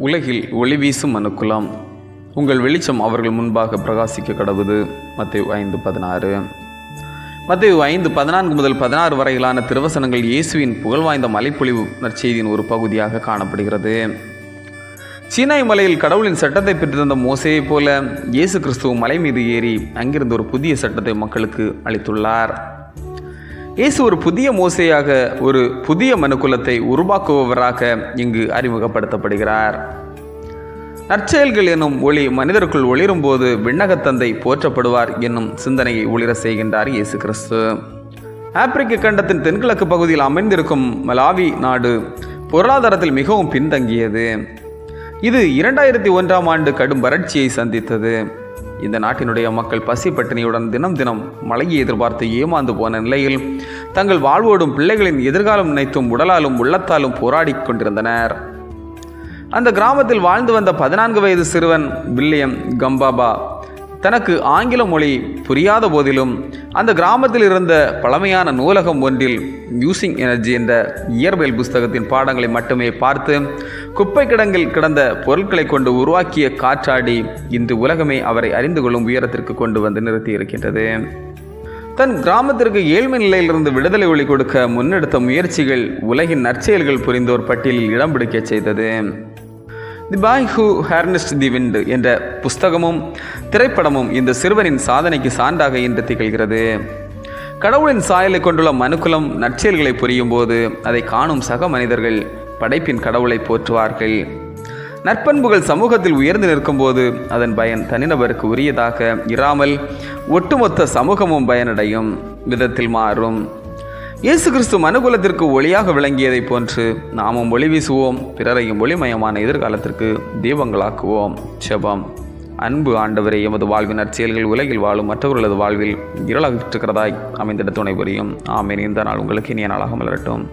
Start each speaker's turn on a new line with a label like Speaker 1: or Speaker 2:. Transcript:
Speaker 1: உலகில் ஒளி வீசும் மனுக்குலம், உங்கள் வெளிச்சம் அவர்கள் முன்பாக பிரகாசிக்க கடவுது. மத்தேயு 5:16. மத்தேயு 5:14 முதல் 16 வரையிலான திருவசனங்கள் இயேசுவின் புகழ்வாய்ந்த மலைப்பொழிவு நற்செய்தியின் ஒரு பகுதியாக காணப்படுகிறது. சீனாய் மலையில் கடவுளின் சட்டத்தை பெற்றிருந்த மோசேயைப் போல இயேசு கிறிஸ்துவ மலை மீது ஏறி அங்கிருந்து ஒரு புதிய சட்டத்தை மக்களுக்கு அளித்துள்ளார். இயேசு ஒரு புதிய மோசேயாக, ஒரு புதிய மனுக்குலத்தை உருவாக்குபவராக இங்கு அறிமுகப்படுத்தப்படுகிறார். நற்செயல்கள் என்னும் ஒளி மனிதருக்குள் ஒளிரும் போது விண்ணகத்தந்தை போற்றப்படுவார் என்னும் சிந்தனையை ஒளிர செய்கின்றார் இயேசு கிறிஸ்து. ஆப்பிரிக்க கண்டத்தின் தென்கிழக்கு பகுதியில் அமைந்திருக்கும் மலாவி நாடு பொருளாதாரத்தில் மிகவும் பின்தங்கியது. இது 2001ஆம் ஆண்டு கடும் வறட்சியை சந்தித்தது. இந்த நாட்டினுடைய மக்கள் பசி பட்டினியுடன் தினம் தினம் மழையை எதிர்பார்த்து ஏமாந்து போன நிலையில் தங்கள் வாழ்வோடும் பிள்ளைகளின் எதிர்காலம் நினைத்தும் உடலாலும் உள்ளத்தாலும் போராடி கொண்டிருந்தனர். அந்த கிராமத்தில் வாழ்ந்து வந்த 14 வயது சிறுவன் வில்லியம் கம்பாபா தனக்கு ஆங்கில மொழி புரியாத போதிலும் அந்த கிராமத்தில் இருந்த பழமையான நூலகம் ஒன்றில் யூசிங் எனர்ஜி என்ற இயற்பியல் புஸ்தகத்தின் பாடங்களை மட்டுமே பார்த்து குப்பை கிடங்கில் கிடந்த பொருட்களை கொண்டு உருவாக்கிய காற்றாடி இன்று உலகமே அவரை அறிந்து கொள்ளும் உயரத்திற்கு கொண்டு வந்து நிறுத்தியிருக்கின்றது. தன் கிராமத்திற்கு ஏழ்மை நிலையிலிருந்து விடுதலை ஒளி கொடுக்க முன்னெடுத்த முயற்சிகள் உலகின் நற்செயல்கள் புரிந்தோர் பட்டியலில் இடம் பிடிக்க செய்தது. The boy who harnessed the wind என்ற புஸ்தகமும் திரைப்படமும் இந்த சிறுவனின் சாதனைக்கு சான்றாக இன்று திகழ்கிறது. கடவுளின் சாயலை கொண்டுள்ள மனுக்குலம் நற்செயல்களை புரியும் போது அதை காணும் சக மனிதர்கள் படைப்பின் கடவுளை போற்றுவார்கள். நற்பண்புகள் சமூகத்தில் உயர்ந்து நிற்கும் போது அதன் பயன் தனிநபருக்கு உரியதாக இராமல் ஒட்டுமொத்த சமூகமும் பயனடையும் விதத்தில் மாறும். இயேசு கிறிஸ்து மனுகுலத்திற்கு ஒளியாக விளங்கியதை போன்று நாமும் ஒளி வீசுவோம், பிறரையும் ஒளிமயமான எதிர்காலத்திற்கு தீபங்களாக்குவோம். ஜெபம். அன்பு ஆண்டவரே, எமது வாழ்வின் நற்செயல்கள் உலகில் வாழும் மற்றவர்களது வாழ்வில் இருளாகிட்டிருக்கிறதாய் அமைந்திட துணை புரியும். ஆமேன். இந்த நாள் உங்களுக்கு இனிய நாளாக மலரட்டும்.